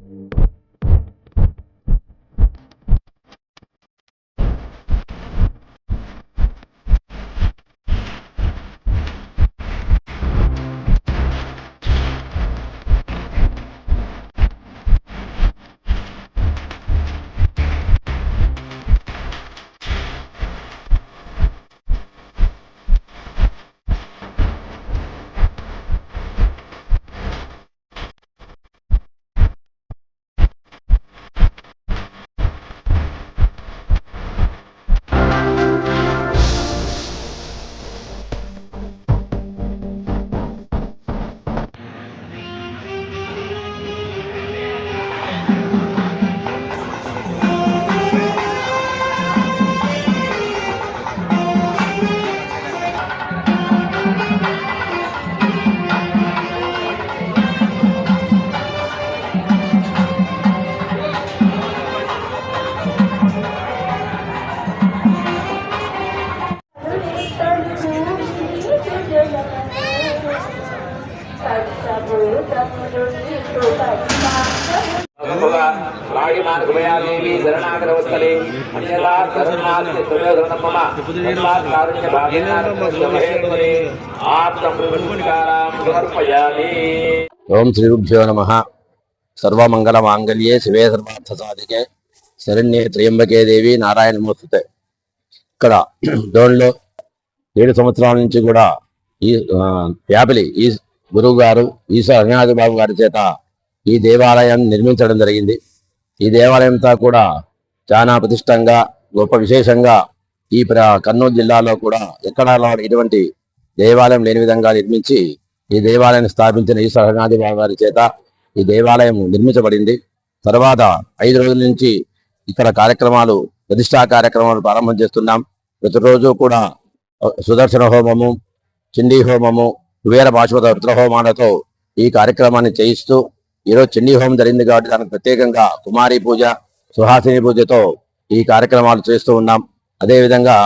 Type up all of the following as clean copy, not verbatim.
ఓం శ్రీగుభ్యో నమః. సర్వమంగళ మాంగళ్యే శివే సర్వార్థ సాధికే శరణ్యే త్ర్యంబకే దేవి నారాయణ నమోస్తుతే. ఇక్కడ డోన్లో 7 సంవత్సరాల నుంచి కూడా ఈ ప్యాపిలి ఈ గురువు గారు ఈశ్వర అజ్ఞానాథి బాబు గారి చేత ఈ దేవాలయాన్ని నిర్మించడం జరిగింది. ఈ దేవాలయంతో కూడా చాలా ప్రతిష్టంగా గొప్ప విశేషంగా ఈ కర్నూలు జిల్లాలో కూడా ఎక్కడా ఇటువంటి దేవాలయం లేని విధంగా నిర్మించి ఈ దేవాలయాన్ని స్థాపించిన ఈశ్వర అజ్ఞానాథి బాబు గారి చేత ఈ దేవాలయం నిర్మించబడింది. తర్వాత 5 రోజుల నుంచి ఇక్కడ కార్యక్రమాలు ప్రతిష్టా కార్యక్రమాలు ప్రారంభం చేస్తున్నాం. ప్రతిరోజు కూడా సుదర్శన హోమము, చండీ హోమము, కుబేర పాశుపత రుద్రహోమాలతో ఈ కార్యక్రమాన్ని చేయిస్తూ ఈరోజు చండీ హోమం జరిగింది కాబట్టి దానికి ప్రత్యేకంగా కుమారి పూజ, సుహాసిని పూజతో ఈ కార్యక్రమాలు చేస్తూ ఉన్నాం. అదేవిధంగా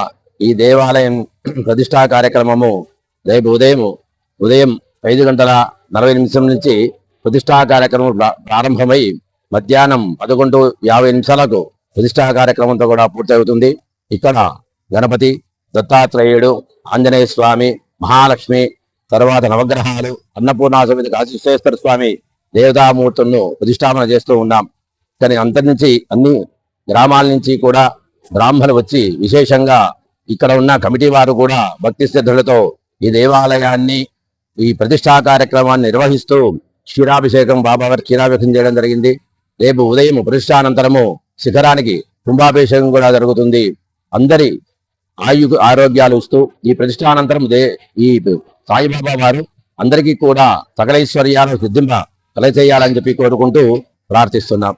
ఈ దేవాలయం ప్రతిష్టా కార్యక్రమము రేపు ఉదయం 5:40 నుంచి ప్రతిష్టా కార్యక్రమం ప్రారంభమై మధ్యాహ్నం 11:50 ప్రతిష్టా కార్యక్రమంతో కూడా పూర్తవుతుంది. ఇక్కడ గణపతి, దత్తాత్రేయుడు, ఆంజనేయ స్వామి, మహాలక్ష్మి, తర్వాత నవగ్రహాలు, అన్నపూర్ణ సమేత కాశీ విశ్వేశ్వర స్వామి దేవతామూర్తులను ప్రతిష్టాపన చేస్తూ ఉన్నాం. కానీ అంతటి నుంచి అన్ని గ్రామాల నుంచి కూడా బ్రాహ్మణులు వచ్చి విశేషంగా ఇక్కడ ఉన్న కమిటీ వారు కూడా భక్తి శ్రద్ధలతో ఈ దేవాలయాన్ని ఈ ప్రతిష్టా కార్యక్రమాన్ని నిర్వహిస్తూ క్షీరాభిషేకం బాబావారి క్షీరాభిషేకం చేయడం జరిగింది. రేపు ఉదయం ప్రతిష్టానంతరము శిఖరానికి కుంభాభిషేకం కూడా జరుగుతుంది. అందరి ఆరోగ్యాలు ఇస్తూ ఈ ప్రతిష్టానంతరం ఈ సాయిబాబా వారు అందరికీ కూడా సకలైశ్వర్యాలను సిద్ధింప కలచేయాలని చెప్పి కోరుకుంటూ ప్రార్థిస్తున్నాం.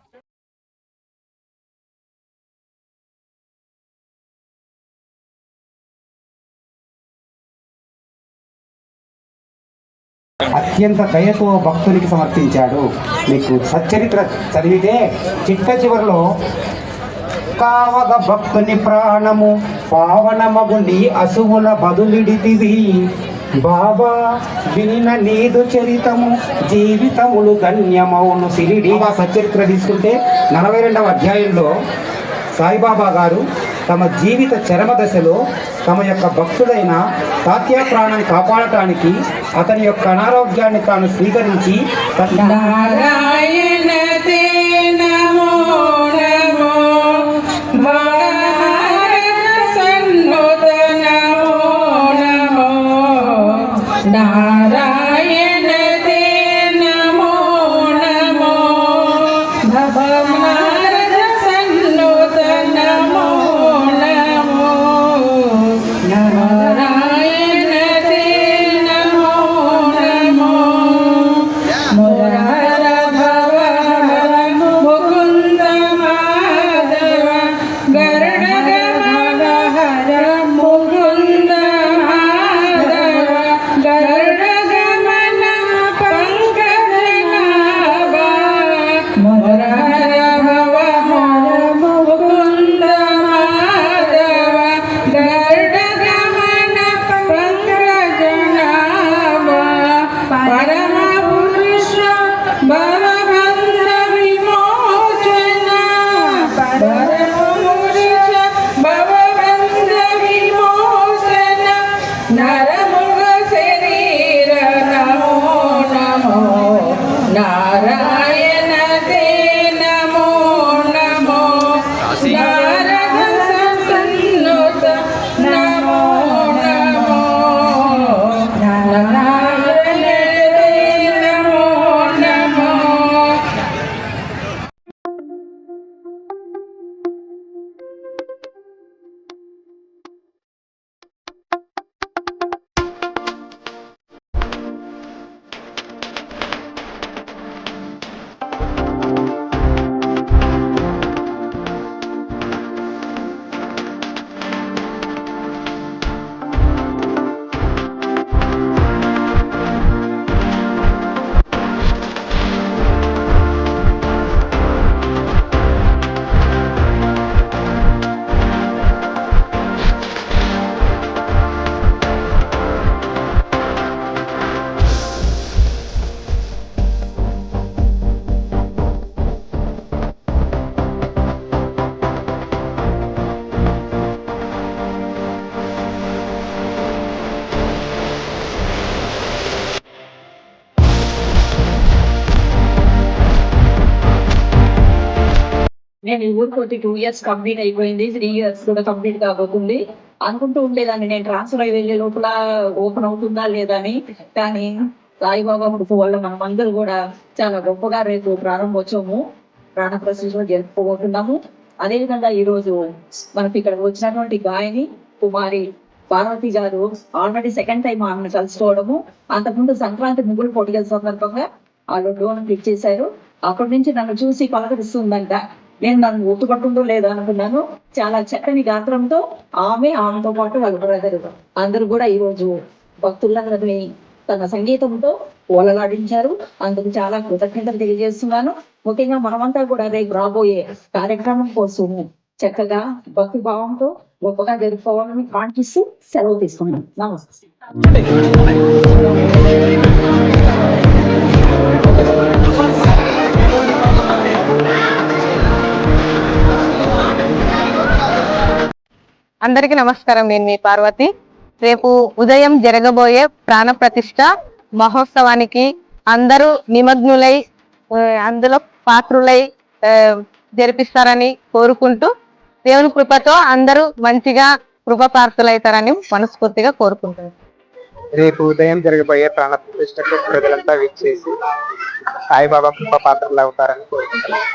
అత్యంత దయతో భక్తునికి సమర్పించాడు. మీకు సచ్చరిత్ర చదివితే చిట్ట చివరిలో కావగ భక్తుని ప్రాణము పావనమగుండి అసువుల బదులిడితివి బాబా వినిన నీదు చరితము జీవితములు ధన్యమౌను సిరిడి. సచ్చరిత్ర తీసుకుంటే 42వ అధ్యాయంలో సాయిబాబా గారు తమ జీవిత చరమ దశలో తమ యొక్క భక్తుడైన తాత్యా ప్రాణాన్ని కాపాడటానికి అతని యొక్క అనారోగ్యాన్ని తాను స్వీకరించి నేను ఈ ఊరికి 2 years కంప్లీట్ అయిపోయింది, 3 years కూడా కంప్లీట్ కాబోతుంది. అనుకుంటూ ఉండేదాన్ని నేను ట్రాన్స్ఫర్ అయి వెళ్ళే లోపల ఓపెన్ అవుతుందా లేదా అని. కానీ సాయిబాబా కృప వల్ల మనం అందరూ కూడా చాలా గొప్పగా రేపు ప్రారంభోత్సవము ప్రాణ ప్రతిష్ఠ జరుపుకోబోతున్నాము. అదేవిధంగా ఈ రోజు మనకి ఇక్కడ వచ్చినటువంటి గాయని కుమారి పార్వతి గారు ఆల్రెడీ సెకండ్ టైం ఆమెను కలుసుకోవడము. అంతకుముందు సంక్రాంతి ముగ్గులు పోటీల సందర్భంగా వాళ్ళు డోన్ క్లిక్ చేశారు. అప్పటి నుంచి నన్ను చూసి పలకరిస్తుందంట. నేను నన్ను గుర్తుపట్టుందో లేదో అనుకున్నాను. చాలా చక్కని గాత్రంతో ఆమెతో పాటు వాళ్ళ బ్రదర్ అందరూ కూడా ఈ రోజు భక్తులందరినీ తన సంగీతంతో ఓలలాడించారు. అందుకు చాలా కృతజ్ఞతలు తెలియజేస్తున్నాను. ముఖ్యంగా మనమంతా కూడా రేపు రాబోయే కార్యక్రమం కోసం చక్కగా భక్తి భావంతో గొప్పగా జరుపుకోవాలని కాంక్షిస్తూ సెలవు తీసుకున్నాను. నమస్తే. అందరికీ నమస్కారం. నేను మీ పార్వతి. రేపు ఉదయం జరగబోయే ప్రాణ ప్రతిష్ఠ మహోత్సవానికి అందరూ నిమగ్నులై అందులో పాత్రులై జరిపిస్తారని కోరుకుంటూ, దేవుని కృపతో అందరూ మంచిగా కృప పాత్రులైతారని మనస్ఫూర్తిగా కోరుకుంటున్నాను. రేపు ఉదయం జరగబోయే ప్రాణ ప్రతిష్టకు ప్రజలంతా వీక్షేసి సాయిబాబా కృప పాత్రలు అవుతారని కోరుకుంటున్నాను.